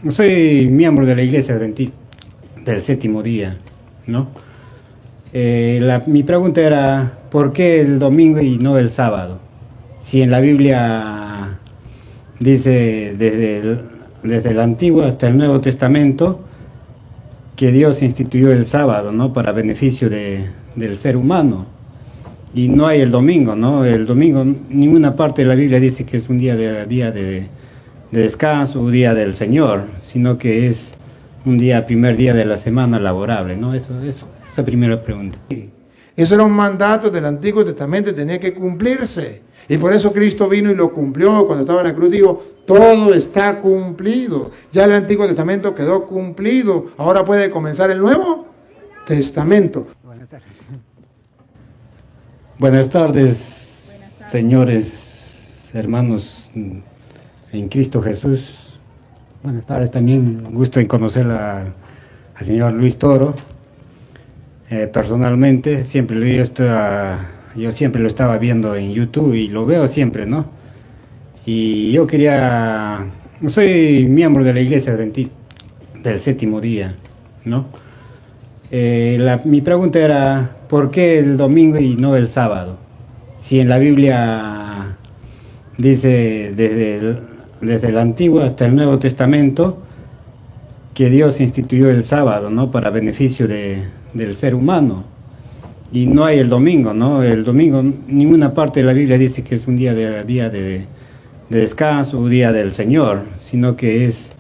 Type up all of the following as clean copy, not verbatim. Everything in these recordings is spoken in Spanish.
Soy miembro de la Iglesia Adventista del Séptimo Día, ¿no? Mi pregunta era, ¿por qué el domingo y no el sábado? Si en la Biblia dice desde el Antiguo hasta el Nuevo Testamento que Dios instituyó el sábado, ¿no? Para beneficio del ser humano. Y no hay el domingo, ¿no? El domingo, ninguna parte de la Biblia dice que es un día de descanso, un día del Señor, sino que es primer día de la semana laborable, ¿no? Esa primera pregunta. Eso era un mandato del Antiguo Testamento y tenía que cumplirse. Y por eso Cristo vino y lo cumplió. Cuando estaba en la cruz dijo, todo está cumplido. Ya el Antiguo Testamento quedó cumplido. Ahora puede comenzar el Nuevo Testamento. Buenas tardes, señores, hermanos en Cristo Jesús. Buenas tardes, también gusto en conocer al señor Luis Toro. Personalmente, yo siempre lo estaba viendo en YouTube y lo veo siempre, ¿no? Y soy miembro de la Iglesia Adventista del Séptimo Día, ¿no? Mi pregunta era, ¿por qué el domingo y no el sábado? Si en la Biblia dice desde el Antiguo hasta el Nuevo Testamento que Dios instituyó el sábado, ¿no? Para beneficio del ser humano. Y no hay el domingo, ¿no? El domingo, ninguna parte de la Biblia dice que es un día de descanso, un día del Señor, sino que es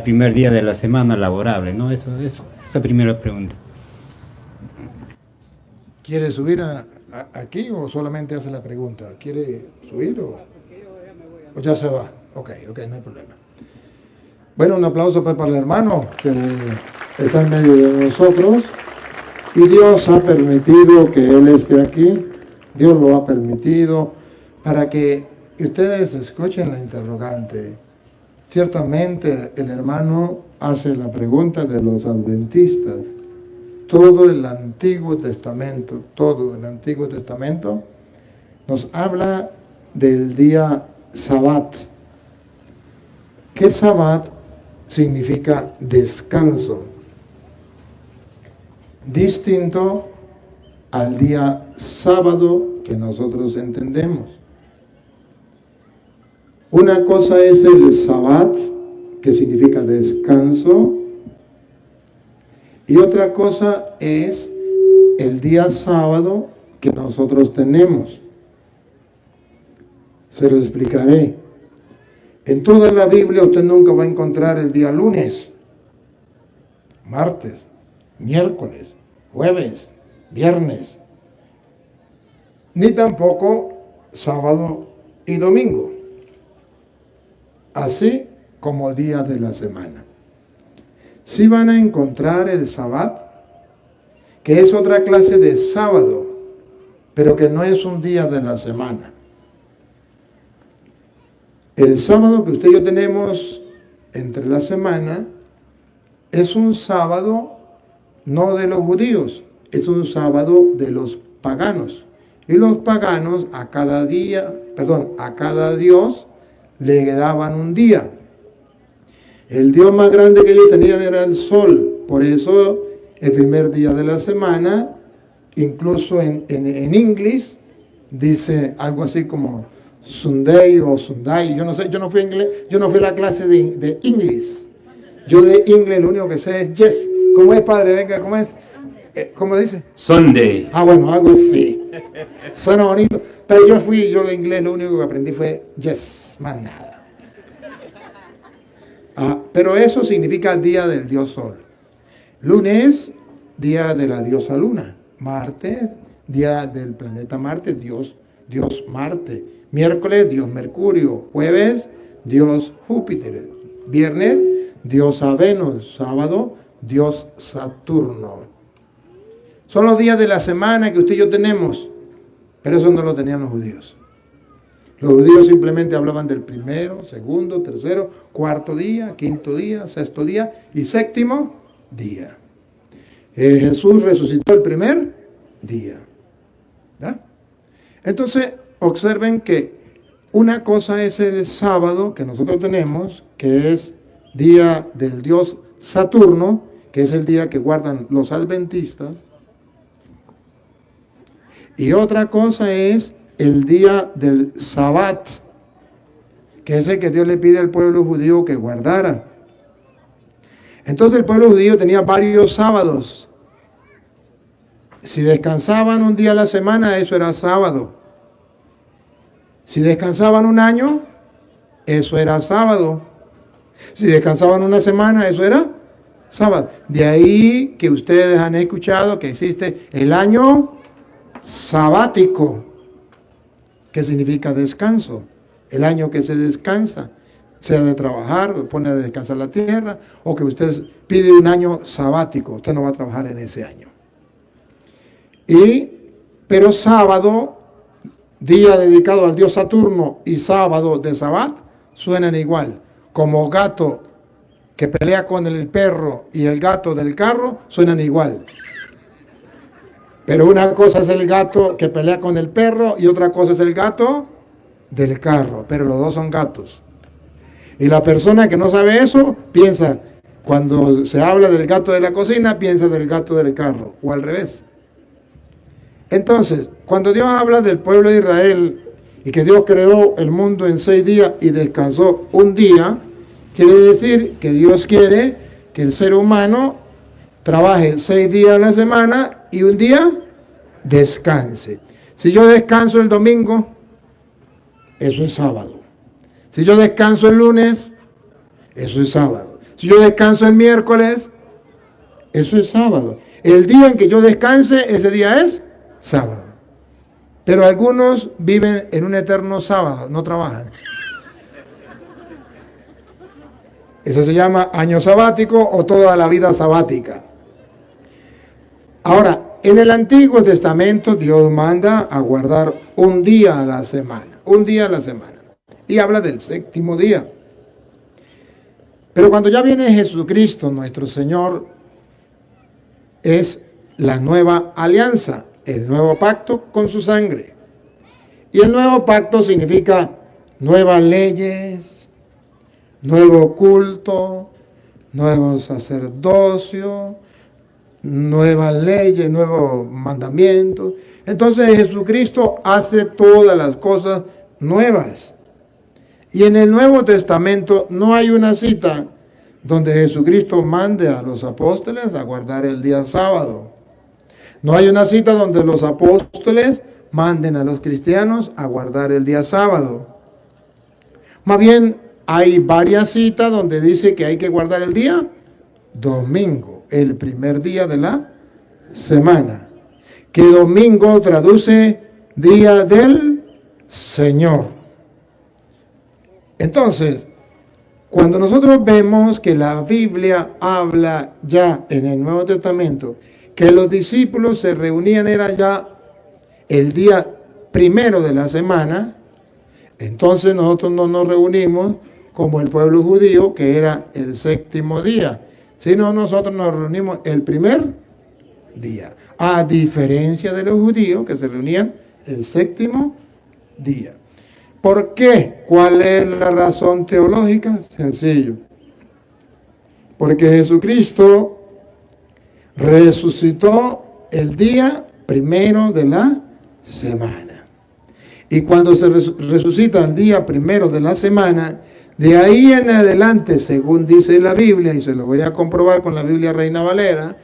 primer día de la semana laborable, ¿no? Esa primera pregunta. ¿Quiere subir aquí o solamente hace la pregunta? ¿Quiere subir o ya se va? Ok, no hay problema. Bueno, un aplauso pues para el hermano que está en medio de nosotros. Y Dios ha permitido que él esté aquí. Dios lo ha permitido para que ustedes escuchen la interrogante. Ciertamente el hermano hace la pregunta de los adventistas. Todo el Antiguo Testamento nos habla del día Sabbat. ¿Qué Sabbat significa descanso? Distinto al día sábado que nosotros entendemos. Una cosa es el Sabbat, que significa descanso, y otra cosa es el día sábado que nosotros tenemos. Se lo explicaré. En toda la Biblia usted nunca va a encontrar el día lunes, martes, miércoles, jueves, viernes, ni tampoco sábado y domingo, así como días de la semana. Sí van a encontrar el Sabbat, que es otra clase de sábado, pero que no es un día de la semana. El sábado que usted y yo tenemos entre la semana es un sábado no de los judíos, es un sábado de los paganos. Y los paganos a cada dios le daban un día. El dios más grande que ellos tenían era el sol. Por eso el primer día de la semana, incluso en inglés, dice algo así como Sunday o Sunday. Yo no sé, yo no fui a la clase de inglés. Yo de inglés lo único que sé es yes. ¿Cómo es, padre? Venga, ¿cómo es? ¿Cómo dice? Sunday. Bueno, algo así. Suena bonito. Pero yo de inglés lo único que aprendí fue yes, más nada. Pero eso significa día del dios sol. Lunes, día de la diosa luna. Martes, día del planeta Marte, Dios Marte. Miércoles, dios Mercurio. Jueves, dios Júpiter. Viernes, diosa Venus. Sábado, dios Saturno. Son los días de la semana que usted y yo tenemos, pero eso no lo tenían los judíos. Los judíos simplemente hablaban del primero, segundo, tercero, cuarto día, quinto día, sexto día y séptimo día. Jesús resucitó el primer día. ¿Verdad? Entonces, observen que una cosa es el sábado que nosotros tenemos, que es día del dios Saturno, que es el día que guardan los adventistas. Y otra cosa es el día del Sabbat, que es el que Dios le pide al pueblo judío que guardara. Entonces el pueblo judío tenía varios sábados. Si descansaban un día a la semana, eso era sábado. Si descansaban un año, eso era sábado. Si descansaban una semana, eso era sábado. De ahí que ustedes han escuchado que existe el año sabático, que significa descanso. El año que se descansa, sea de trabajar, pone a descansar la tierra, o que usted pide un año sabático, usted no va a trabajar en ese año. Pero sábado, día dedicado al dios Saturno, y sábado de Sabbat, suenan igual. Como gato que pelea con el perro y el gato del carro, suenan igual. Pero una cosa es el gato que pelea con el perro y otra cosa es el gato del carro, pero los dos son gatos. Y la persona que no sabe eso, piensa, cuando se habla del gato de la cocina, piensa del gato del carro, o al revés. Entonces, cuando Dios habla del pueblo de Israel y que Dios creó el mundo en 6 días y descansó un día, quiere decir que Dios quiere que el ser humano trabaje 6 días a la semana y un día descanse. Si yo descanso el domingo, eso es sábado. Si yo descanso el lunes, eso es sábado. Si yo descanso el miércoles, eso es sábado. El día en que yo descanse, ese día es sábado. Pero algunos viven en un eterno sábado, no trabajan. Eso se llama año sabático o toda la vida sabática. Ahora, en el Antiguo Testamento Dios manda a guardar un día a la semana, y habla del 7º día. Pero cuando ya viene Jesucristo, nuestro Señor, es la nueva alianza, el nuevo pacto con su sangre. Y el nuevo pacto significa nuevas leyes, nuevo culto, nuevo sacerdocio, nuevas leyes, nuevos mandamientos. Entonces Jesucristo hace todas las cosas nuevas. Y en el Nuevo Testamento no hay una cita donde Jesucristo mande a los apóstoles a guardar el día sábado. No hay una cita donde los apóstoles manden a los cristianos a guardar el día sábado. Más bien, hay varias citas donde dice que hay que guardar el día domingo, el primer día de la semana. Que domingo traduce día del Señor. Entonces, cuando nosotros vemos que la Biblia habla ya en el Nuevo Testamento, que los discípulos se reunían era ya el día primero de la semana, entonces nosotros no nos reunimos como el pueblo judío, que era el 7º día, sino nosotros nos reunimos el primer día, a diferencia de los judíos que se reunían el 7º día. ¿Por qué? ¿Cuál es la razón teológica? Sencillo. Porque Jesucristo resucitó el día primero de la semana. Y cuando se resucita el día primero de la semana, de ahí en adelante, según dice la Biblia, y se lo voy a comprobar con la Biblia Reina Valera,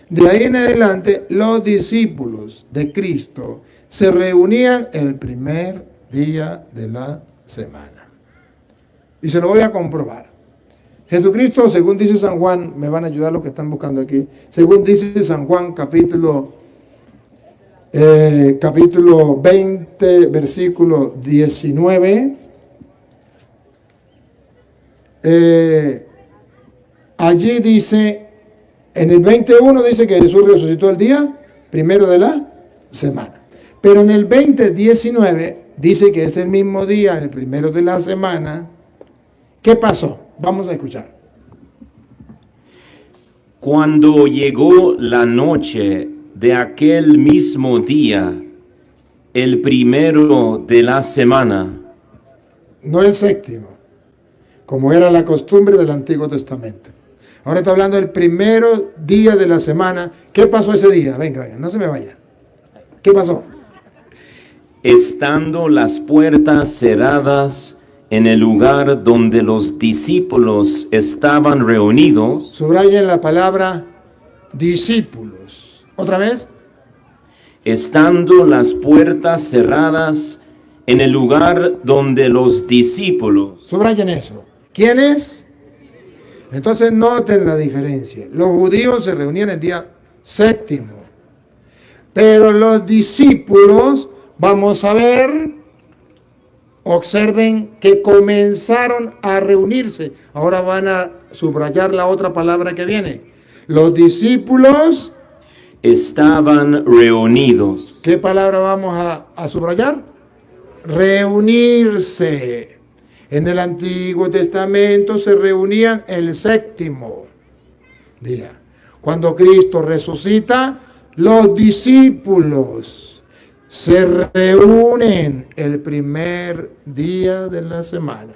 de ahí en adelante los discípulos de Cristo se reunían el primer día de la semana. Y se lo voy a comprobar. Jesucristo, según dice San Juan, me van a ayudar los que están buscando aquí, según dice San Juan capítulo 20, versículo 19, allí dice, en el 21 dice que Jesús resucitó el día primero de la semana. Pero en el 20:19 dice que es el mismo día, el primero de la semana. ¿Qué pasó? Vamos a escuchar. Cuando llegó la noche de aquel mismo día, el primero de la semana. No el 7º. como era la costumbre del Antiguo Testamento. Ahora está hablando del primero día de la semana. ¿Qué pasó ese día? Venga, venga, no se me vaya. ¿Qué pasó? Estando las puertas cerradas en el lugar donde los discípulos estaban reunidos. Subrayen la palabra discípulos. ¿Otra vez? Estando las puertas cerradas en el lugar donde los discípulos. Subrayen eso. ¿Quiénes? Entonces noten la diferencia. Los judíos se reunían el día séptimo, pero los discípulos, vamos a ver, observen que comenzaron a reunirse. Ahora van a subrayar la otra palabra que viene. Los discípulos estaban reunidos. ¿Qué palabra vamos a subrayar? Reunirse. En el Antiguo Testamento se reunían el séptimo día. Cuando Cristo resucita, los discípulos se reúnen el primer día de la semana.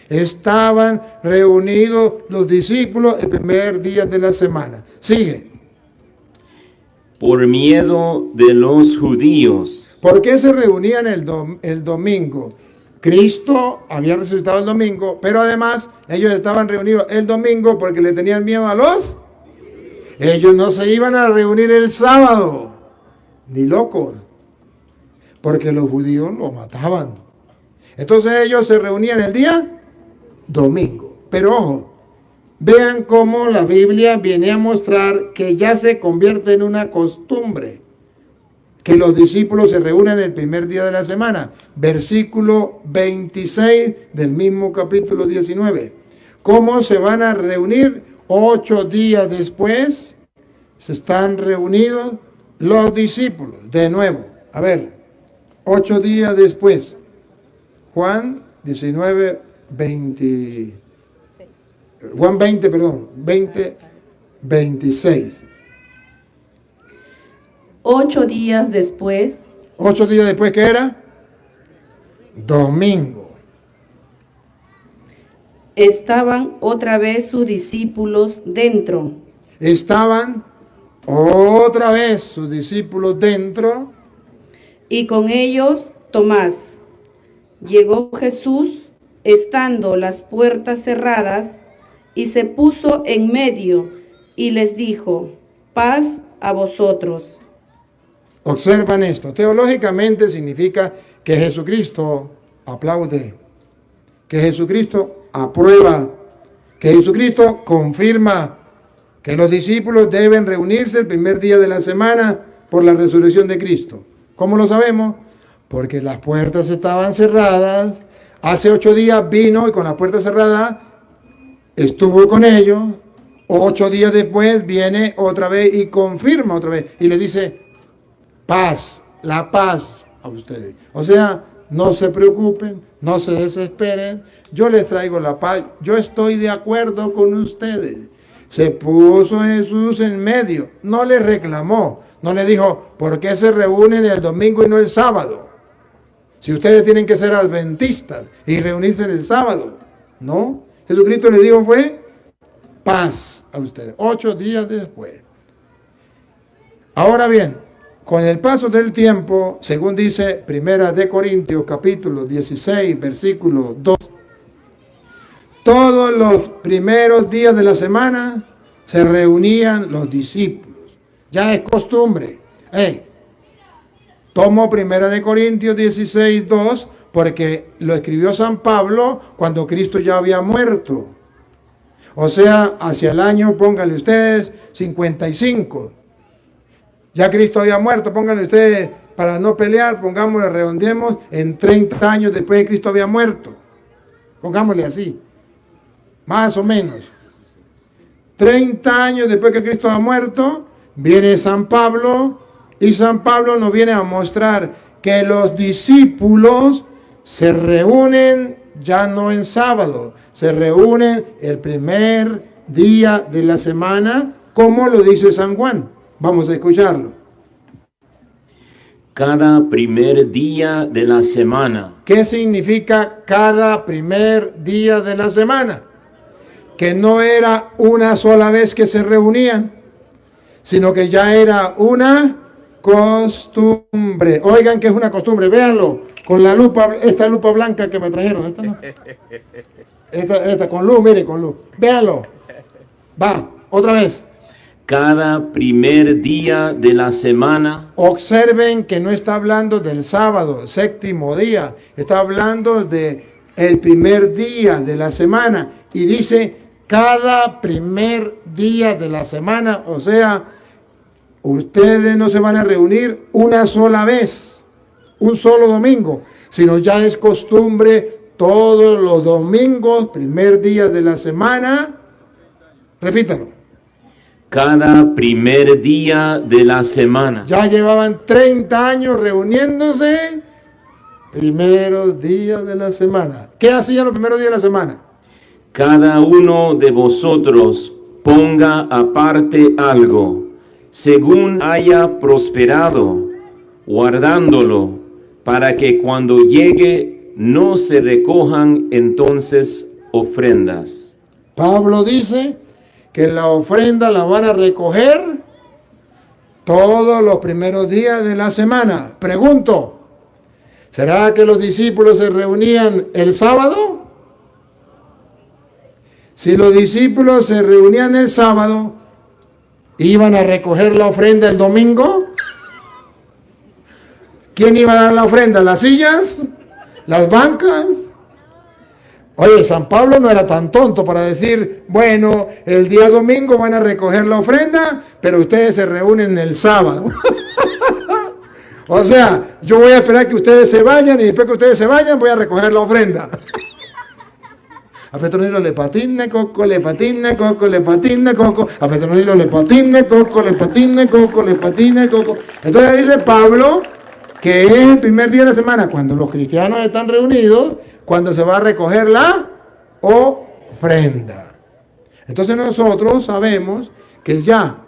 Estaban reunidos los discípulos el primer día de la semana. Sigue. Por miedo de los judíos. ¿Por qué se reunían el domingo? Cristo había resucitado el domingo, pero además ellos estaban reunidos el domingo porque le tenían miedo a los. Ellos no se iban a reunir el sábado, ni locos, porque los judíos lo mataban. Entonces ellos se reunían el día domingo. Pero ojo, vean cómo la Biblia viene a mostrar que ya se convierte en una costumbre que los discípulos se reúnen el primer día de la semana. Versículo 26 del mismo capítulo 19. ¿Cómo se van a reunir? 8 días después se están reunidos los discípulos. De nuevo, a ver, 8 días después. Juan 19, 20. Juan 20, perdón, 20, 26. 8 días después. 8 días después, ¿qué era? Domingo. Estaban otra vez sus discípulos dentro. Estaban otra vez sus discípulos dentro. Y con ellos Tomás. Llegó Jesús, estando las puertas cerradas, y se puso en medio, y les dijo: paz a vosotros. Observan esto. Teológicamente significa que Jesucristo aplaude, que Jesucristo aprueba, que Jesucristo confirma que los discípulos deben reunirse el primer día de la semana por la resurrección de Cristo. ¿Cómo lo sabemos? Porque las puertas estaban cerradas. Hace 8 días vino y con la puerta cerrada estuvo con ellos. 8 días después viene otra vez y confirma otra vez y les dice: paz, la paz a ustedes. O sea, no se preocupen, no se desesperen, yo les traigo la paz, yo estoy de acuerdo con ustedes. Se puso Jesús en medio, no les reclamó, no les dijo: ¿por qué se reúnen el domingo y no el sábado? Si ustedes tienen que ser adventistas y reunirse en el sábado. No, Jesucristo les dijo fue: paz a ustedes. 8 días después. Ahora bien, con el paso del tiempo, según dice Primera de Corintios capítulo 16, versículo 2, todos los primeros días de la semana se reunían los discípulos. Ya es costumbre. Tomo Primera de Corintios 16, 2, porque lo escribió San Pablo cuando Cristo ya había muerto. O sea, hacia el año, pónganle ustedes, 55. Ya Cristo había muerto, pónganle ustedes, para no pelear, pongámosle, redondeemos, en 30 años después de Cristo había muerto. Pongámosle así, más o menos. 30 años después que Cristo ha muerto, viene San Pablo, y San Pablo nos viene a mostrar que los discípulos se reúnen ya no en sábado, se reúnen el primer día de la semana, como lo dice San Juan. Vamos a escucharlo. cada primer día de la semana. ¿Qué significa cada primer día de la semana? Que no era una sola vez que se reunían, sino que ya era una costumbre. Oigan que es una costumbre, véanlo, con la lupa, esta lupa blanca que me trajeron, esta no. Esta con luz, mire, con luz. Véanlo. Va, otra vez. Cada primer día de la semana. Observen que no está hablando del sábado, séptimo día, está hablando de el primer día de la semana y dice cada primer día de la semana, o sea, ustedes no se van a reunir una sola vez, un solo domingo, sino ya es costumbre todos los domingos, primer día de la semana, repítalo. Cada primer día de la semana. Ya llevaban 30 años reuniéndose, primeros días de la semana. ¿Qué hacían los primeros días de la semana? Cada uno de vosotros ponga aparte algo, según haya prosperado, guardándolo, para que cuando llegue no se recojan entonces ofrendas. Pablo dice que la ofrenda la van a recoger todos los primeros días de la semana. Pregunto, ¿será que los discípulos se reunían el sábado? Si los discípulos se reunían el sábado, ¿iban a recoger la ofrenda el domingo? ¿Quién iba a dar la ofrenda? ¿Las sillas? ¿Las bancas? Oye, San Pablo no era tan tonto para decir, bueno, el día domingo van a recoger la ofrenda, pero ustedes se reúnen el sábado. O sea, yo voy a esperar que ustedes se vayan y después que ustedes se vayan voy a recoger la ofrenda. A Petronilo le patina, Coco, le patina, Coco, le patina, Coco. A Petronilo le patina, Coco, le patina, Coco, le patina, Coco. Entonces dice Pablo que es el primer día de la semana, cuando los cristianos están reunidos, cuando se va a recoger la ofrenda. Entonces nosotros sabemos que ya,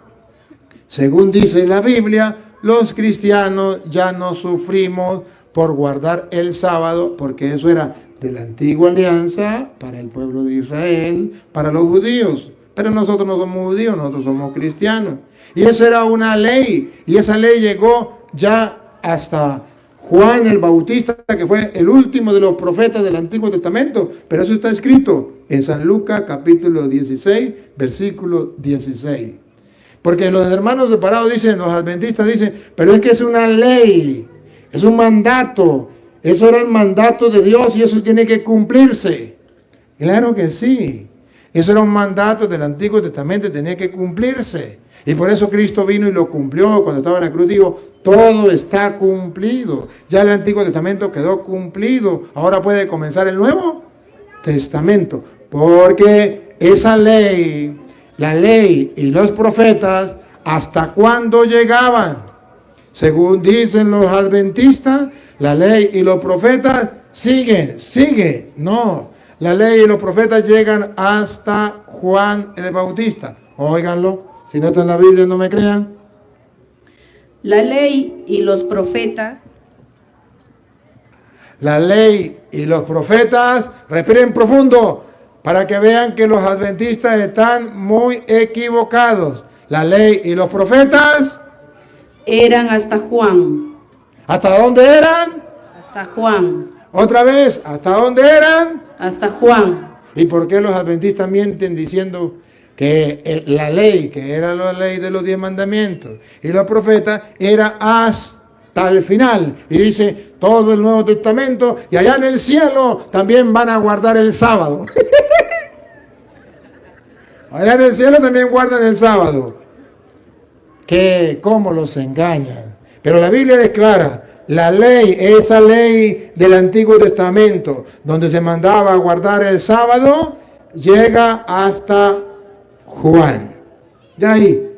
según dice la Biblia, los cristianos ya no sufrimos por guardar el sábado, porque eso era de la antigua alianza para el pueblo de Israel, para los judíos. Pero nosotros no somos judíos, nosotros somos cristianos. Y esa era una ley, y esa ley llegó ya hasta Juan el Bautista, que fue el último de los profetas del Antiguo Testamento, pero eso está escrito en San Lucas capítulo 16, versículo 16. Porque los hermanos separados dicen, los adventistas dicen, pero es que es una ley, es un mandato, eso era el mandato de Dios y eso tiene que cumplirse. Claro que sí, eso era un mandato del Antiguo Testamento y tenía que cumplirse. Y por eso Cristo vino y lo cumplió cuando estaba en la cruz. Digo, todo está cumplido. Ya el Antiguo Testamento quedó cumplido. Ahora puede comenzar el Nuevo Testamento. Porque esa ley, la ley y los profetas, ¿hasta cuándo llegaban? Según dicen los adventistas, la ley y los profetas siguen. No, la ley y los profetas llegan hasta Juan el Bautista. Óiganlo. Si no está en la Biblia, no me crean. La ley y los profetas. La ley y los profetas, respiren profundo, para que vean que los adventistas están muy equivocados. La ley y los profetas Eran hasta Juan. ¿Hasta dónde eran? Hasta Juan. Otra vez, ¿hasta dónde eran? Hasta Juan. ¿Y por qué los adventistas mienten diciendo que la ley, que era la ley de los 10 mandamientos, y los profetas, era hasta el final? Y dice todo el Nuevo Testamento, y allá en el cielo también van a guardar el sábado. Allá en el cielo también guardan el sábado. ¿Cómo los engañan? Pero la Biblia declara, la ley, esa ley del Antiguo Testamento, donde se mandaba a guardar el sábado, llega hasta Juan. Ya ahí.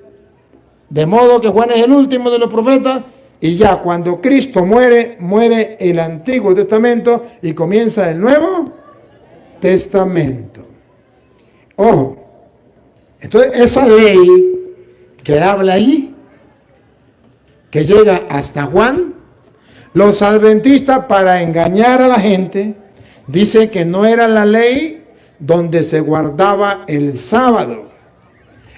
De modo que Juan es el último de los profetas y ya cuando Cristo muere, muere el Antiguo Testamento y comienza el Nuevo Testamento. Ojo. Entonces esa ley que habla ahí, que llega hasta Juan, Los adventistas, para engañar a la gente, dicen que no era la ley donde se guardaba el sábado.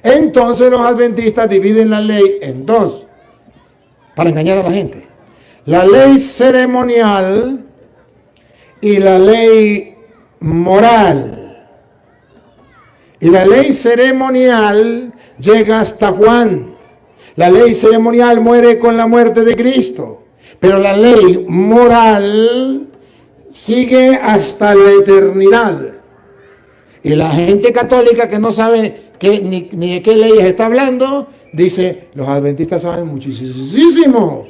Entonces los adventistas dividen la ley en dos, para engañar a la gente. La ley ceremonial y la ley moral. Y la ley ceremonial llega hasta Juan. La ley ceremonial muere con la muerte de Cristo. Pero la ley moral sigue hasta la eternidad. Y la gente católica que no sabe ni de qué leyes está hablando, dice, los adventistas saben muchísimo.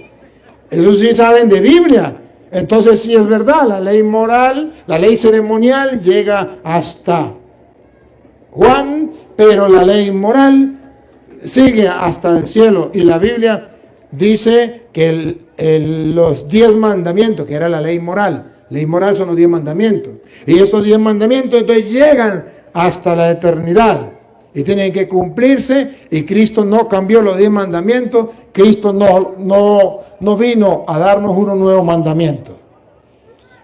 Eso sí saben de Biblia. Entonces sí es verdad, la ley moral, la ley ceremonial llega hasta Juan, pero la ley moral sigue hasta el cielo. Y la Biblia dice que los 10 mandamientos, que era la ley moral son los 10 mandamientos. Y esos 10 mandamientos entonces llegan hasta la eternidad y tienen que cumplirse. Y Cristo no cambió los 10 mandamientos. Cristo no vino a darnos uno nuevo mandamiento.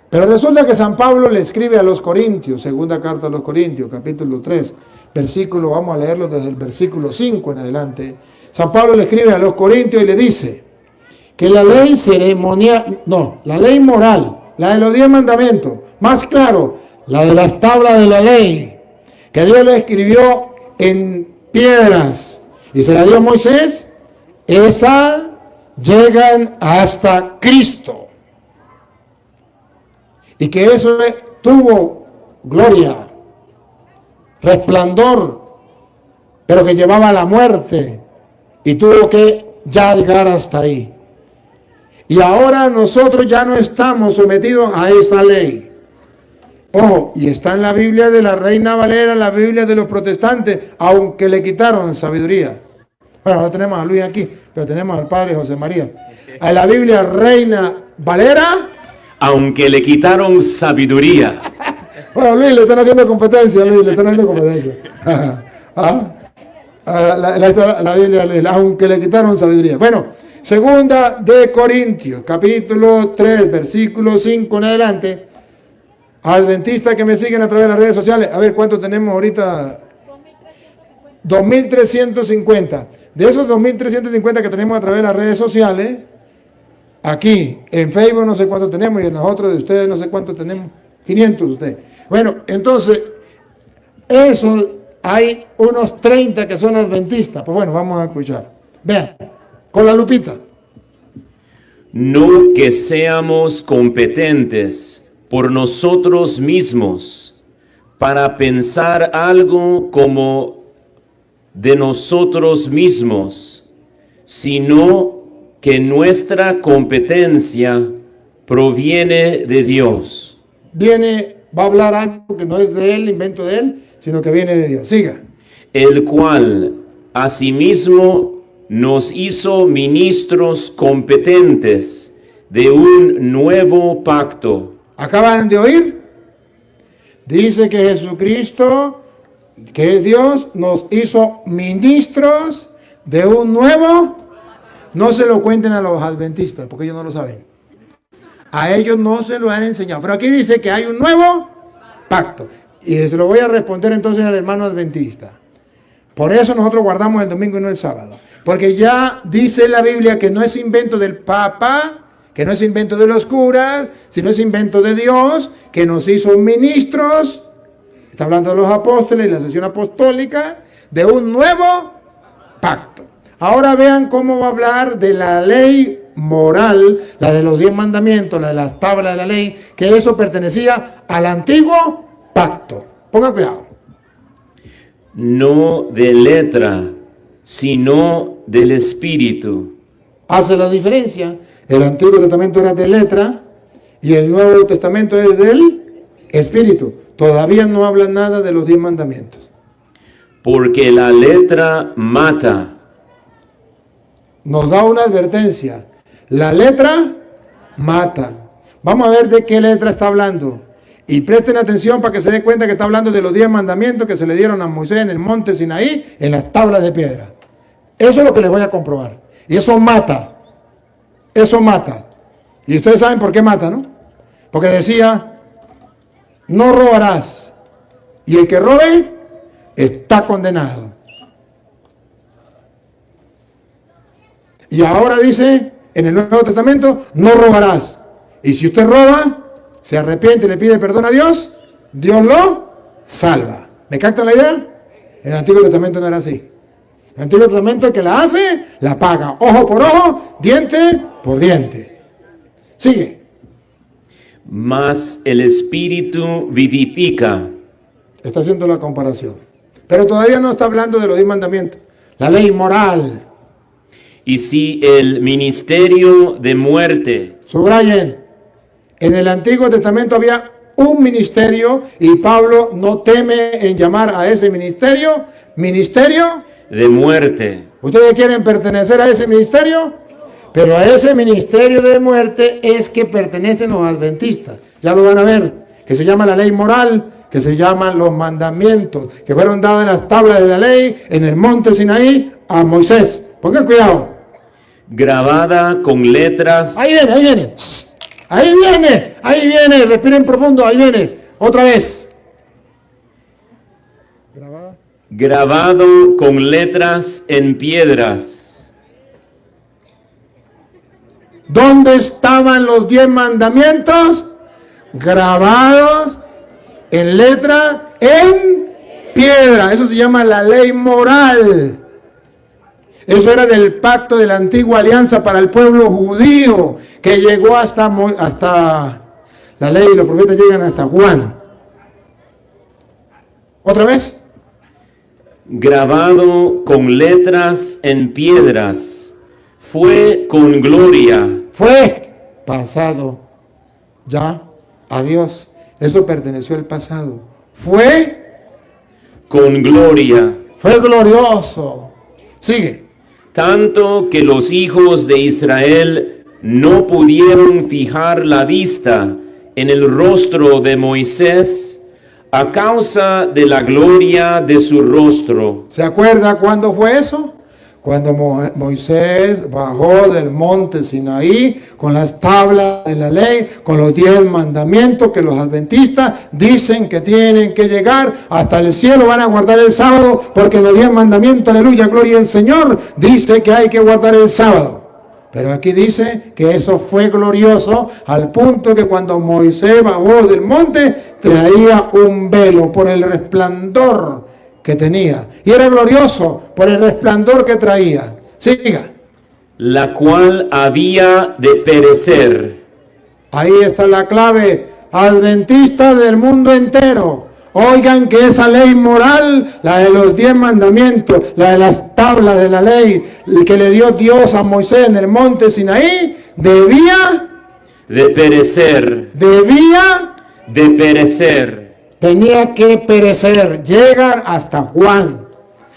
Pero resulta que San Pablo le escribe a los Corintios, segunda carta a los Corintios, capítulo 3, versículo, vamos a leerlo desde el versículo 5 en adelante. San Pablo le escribe a los Corintios y le dice que la ley ceremonial, la ley moral, la de los 10 mandamientos, más claro, la de las tablas de la ley, que Dios le escribió en piedras y se la dio a Moisés, esa llegan hasta Cristo. Y que eso tuvo gloria, resplandor, pero que llevaba a la muerte y tuvo que ya llegar hasta ahí. Y ahora nosotros ya no estamos sometidos a esa ley. Ojo, y está en la Biblia de la Reina Valera, la Biblia de los protestantes, aunque le quitaron sabiduría. Bueno, no tenemos a Luis aquí, pero tenemos al padre José María. A la Biblia Reina Valera, aunque le quitaron sabiduría. Bueno, Luis, le están haciendo competencia, la Biblia, aunque le quitaron sabiduría. Bueno, segunda de Corintios, capítulo 3, versículo 5 en adelante. Adventistas que me siguen a través de las redes sociales, a ver cuánto tenemos ahorita. 2.350. De esos 2.350 que tenemos a través de las redes sociales, aquí en Facebook no sé cuánto tenemos, y en nosotros de ustedes no sé cuánto tenemos, 500 ustedes. Bueno, entonces, eso hay unos 30 que son adventistas. Pues bueno, vamos a escuchar. Vean, con la lupita. No que seamos competentes por nosotros mismos para pensar algo como de nosotros mismos, sino que nuestra competencia proviene de Dios. Va a hablar algo que no es de él, invento de él, sino que viene de Dios. Siga. El cual asimismo nos hizo ministros competentes de un nuevo pacto. ¿Acaban de oír? Dice que Jesucristo, que es Dios, nos hizo ministros de un nuevo. No se lo cuenten a los adventistas, porque ellos no lo saben. A ellos no se lo han enseñado. Pero aquí dice que hay un nuevo pacto. Y se lo voy a responder entonces al hermano adventista. Por eso nosotros guardamos el domingo y no el sábado. Porque ya dice la Biblia que no es invento del Papa, que no es invento de los curas, sino es invento de Dios, que nos hizo ministros, está hablando de los apóstoles y la sesión apostólica, de un nuevo pacto. Ahora vean cómo va a hablar de la ley moral, la de los 10 mandamientos, la de las tablas de la ley, que eso pertenecía al antiguo pacto. Pongan cuidado. No de letra, sino del espíritu. Hace la diferencia. El Antiguo Testamento era de letra y el Nuevo Testamento es del espíritu. Todavía no habla nada de los 10 mandamientos. Porque la letra mata. Nos da una advertencia. La letra mata. Vamos a ver de qué letra está hablando. Y presten atención para que se den cuenta que está hablando de los 10 mandamientos que se le dieron a Moisés en el monte Sinaí, en las tablas de piedra. Eso es lo que les voy a comprobar. Y eso mata. Eso mata. Y ustedes saben por qué mata, ¿no? Porque decía, no robarás. Y el que robe está condenado. Y ahora dice, en el Nuevo Testamento, no robarás. Y si usted roba, se arrepiente y le pide perdón a Dios, Dios lo salva. ¿Me captan la idea? En el Antiguo Testamento no era así. En el Antiguo Testamento el que la hace, la paga. Ojo por ojo, diente por diente. Sigue. Mas el Espíritu vivifica. Está haciendo la comparación. Pero todavía no está hablando de los 10 mandamientos. La ley moral. Y si el ministerio de muerte, Subrayen. En el Antiguo Testamento había un ministerio y Pablo no teme en llamar a ese ministerio de muerte, ¿Ustedes quieren pertenecer a ese ministerio? Pero a ese ministerio de muerte es que pertenecen los adventistas. Ya lo van a ver, que se llama la ley moral, que se llaman los mandamientos, que fueron dados en las tablas de la ley, en el monte Sinaí, a Moisés. Pongan cuidado. grabada con letras, Ahí viene, ahí viene. Ahí viene. Respiren profundo, ahí viene. Otra vez. grabado con letras en piedras. ¿Dónde estaban los 10 mandamientos? Grabados en letra, en piedra. Eso se llama la ley moral. Eso era del pacto de la antigua alianza para el pueblo judío, que llegó hasta la ley y los profetas llegan hasta Juan. ¿Otra vez? Grabado con letras en piedras. Fue con gloria. Fue pasado. Ya, adiós. Eso perteneció al pasado. Fue Con gloria. Fue glorioso. Sigue. Tanto que los hijos de Israel no pudieron fijar la vista en el rostro de Moisés a causa de la gloria de su rostro. ¿Se acuerda cuándo fue eso? Cuando Moisés bajó del monte Sinaí con las tablas de la ley, con los 10 mandamientos que los adventistas dicen que tienen que llegar hasta el cielo, van a guardar el sábado, porque en los 10 mandamientos, aleluya, gloria al Señor, dice que hay que guardar el sábado. Pero aquí dice que eso fue glorioso al punto que cuando Moisés bajó del monte traía un velo por el resplandor que tenía. Y era glorioso por el resplandor que traía. Siga. La cual había de perecer. Ahí está la clave. Adventistas del mundo entero. Oigan que esa ley moral, la de los 10 mandamientos, la de las tablas de la ley, que le dio Dios a Moisés en el monte Sinaí, debía De perecer. Tenía que perecer, llegar hasta Juan.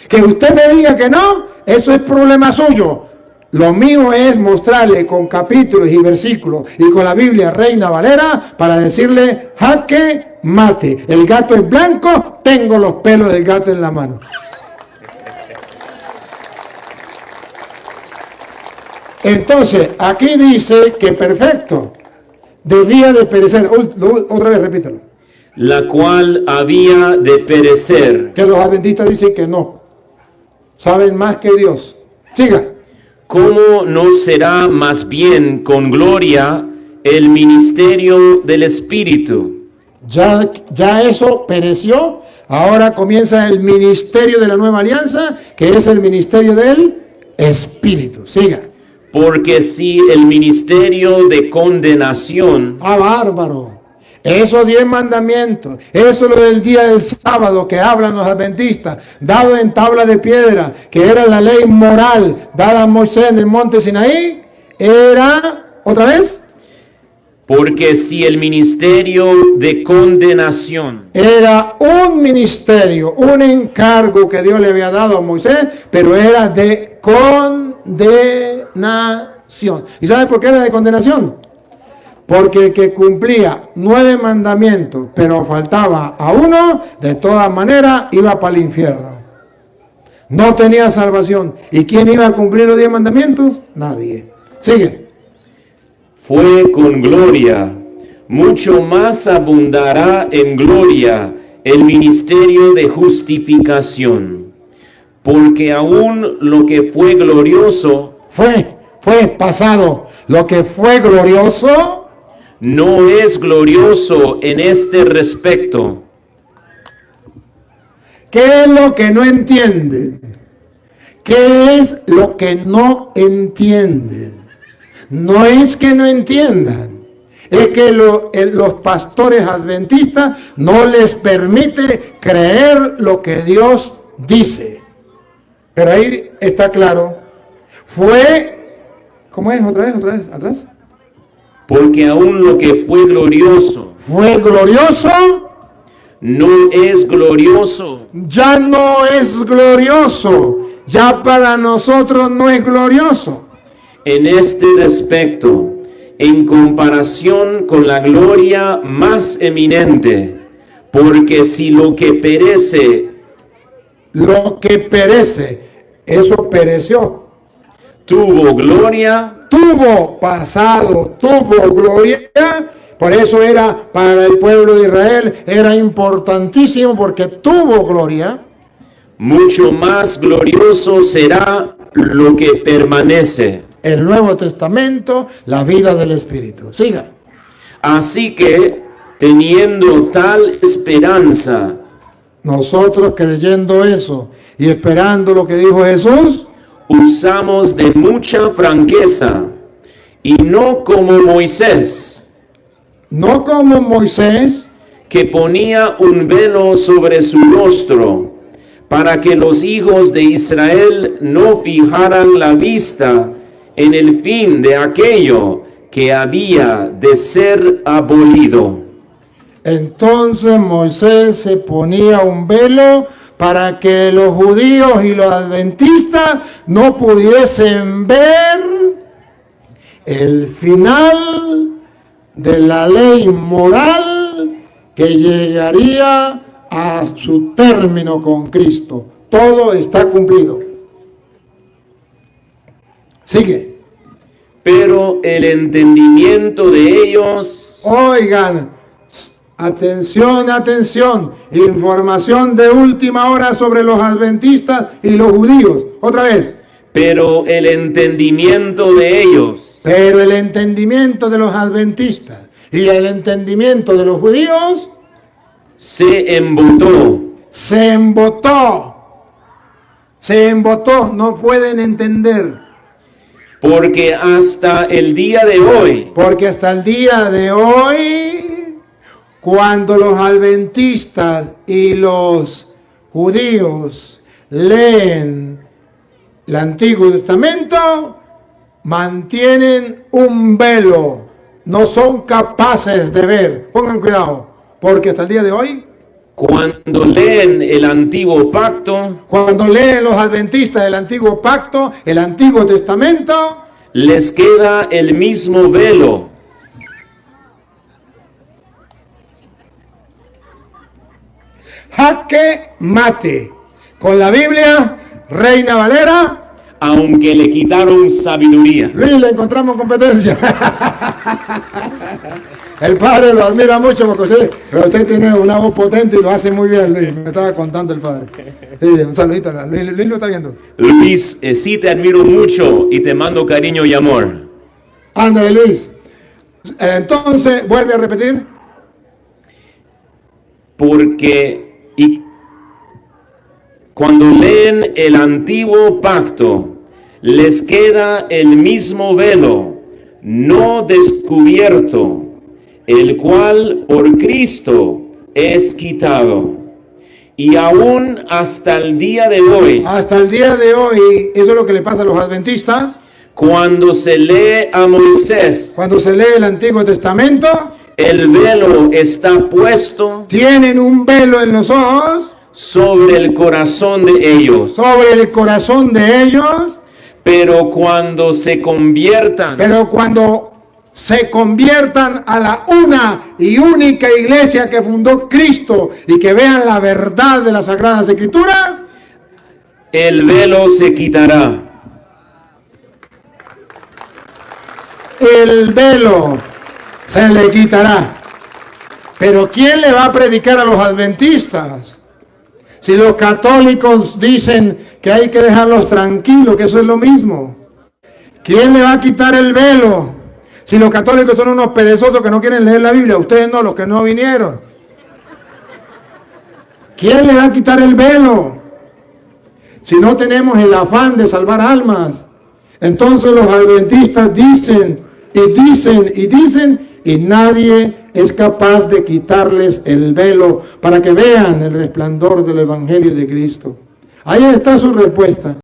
Que usted me diga que no, eso es problema suyo. Lo mío es mostrarle con capítulos y versículos y con la Biblia Reina Valera para decirle, jaque mate. El gato es blanco, tengo los pelos del gato en la mano. Entonces, aquí dice que perfecto, debía de perecer. Otra vez, repítalo. La cual había de perecer. Que los adventistas dicen que no. Saben más que Dios. Siga. ¿Cómo no será más bien con gloria el ministerio del Espíritu? Ya eso pereció. Ahora comienza el ministerio de la nueva alianza, que es el ministerio del Espíritu. Siga. Porque si el ministerio de condenación, Bárbaro. Esos 10 mandamientos, eso lo del día del sábado que hablan los adventistas, dado en tabla de piedra, que era la ley moral dada a Moisés en el monte Sinaí, era, ¿otra vez? porque si el ministerio de condenación Era un ministerio, un encargo que Dios le había dado a Moisés, pero era de condenación. ¿Y sabe por qué era de condenación? Porque el que cumplía 9 mandamientos, pero faltaba a uno, de todas maneras iba para el infierno. No tenía salvación. ¿Y quién iba a cumplir los 10 mandamientos? Nadie. Sigue. fue con gloria, mucho más abundará en gloria el ministerio de justificación. Porque aún lo que fue glorioso fue pasado. Lo que fue glorioso no es glorioso en este respecto. ¿Qué es lo que no entienden? ¿Qué es lo que no entienden? No es que no entiendan, es que los pastores adventistas no les permite creer lo que Dios dice. Pero ahí está claro. ¿Cómo es? Otra vez, atrás. Porque aún lo que fue glorioso no es glorioso. Ya no es glorioso. Ya para nosotros no es glorioso. En este respecto, en comparación con la gloria más eminente, porque si lo que perece, eso pereció. Tuvo gloria, tuvo pasado, tuvo gloria. Por eso era para el pueblo de Israel, era importantísimo porque tuvo gloria. Mucho más glorioso será lo que permanece. El Nuevo Testamento, la vida del Espíritu. Siga. Así que, teniendo tal esperanza, nosotros creyendo eso y esperando lo que dijo Jesús, usamos de mucha franqueza y no como Moisés, que ponía un velo sobre su rostro para que los hijos de Israel no fijaran la vista en el fin de aquello que había de ser abolido. Entonces Moisés se ponía un velo para que los judíos y los adventistas no pudiesen ver el final de la ley moral que llegaría a su término con Cristo. Todo está cumplido. Sigue. Pero el entendimiento de ellos... Oigan, atención, información de última hora sobre los adventistas y los judíos. Otra vez. Pero el entendimiento de ellos... Pero el entendimiento de los adventistas y el entendimiento de los judíos se embotó. No pueden entender. Porque hasta el día de hoy, cuando los adventistas y los judíos leen el Antiguo Testamento, mantienen un velo, no son capaces de ver. Pongan cuidado, porque hasta el día de hoy, cuando leen el Antiguo Pacto, cuando leen los adventistas el Antiguo Pacto, el Antiguo Testamento, les queda el mismo velo. Jaque mate. Con la Biblia, Reina Valera, aunque le quitaron sabiduría. Luis, le encontramos competencia. El padre lo admira mucho porque usted tiene una voz potente y lo hace muy bien, Luis. Me estaba contando el padre. Sí, un saludito. Luis lo está viendo. Luis, sí te admiro mucho y te mando cariño y amor. Ándale, Luis. Entonces, vuelve a repetir. Porque cuando leen el Antiguo Pacto, les queda el mismo velo, no descubierto, el cual por Cristo es quitado. Y aún hasta el día de hoy, eso es lo que le pasa a los adventistas. Cuando se lee a Moisés, cuando se lee el Antiguo Testamento, el velo está puesto, tienen un velo en los ojos, sobre el corazón de ellos. Pero cuando se conviertan a la una y única iglesia que fundó Cristo y que vean la verdad de las Sagradas Escrituras, el velo se quitará. el velo se le quitará. Pero ¿quién le va a predicar a los adventistas? Si los católicos dicen que hay que dejarlos tranquilos, que eso es lo mismo. ¿Quién le va a quitar el velo? Si los católicos son unos perezosos que no quieren leer la Biblia, ustedes no, los que no vinieron. ¿Quién le va a quitar el velo? Si no tenemos el afán de salvar almas. Entonces los adventistas dicen y dicen y dicen y nadie es capaz de quitarles el velo para que vean el resplandor del Evangelio de Cristo. Ahí está su respuesta.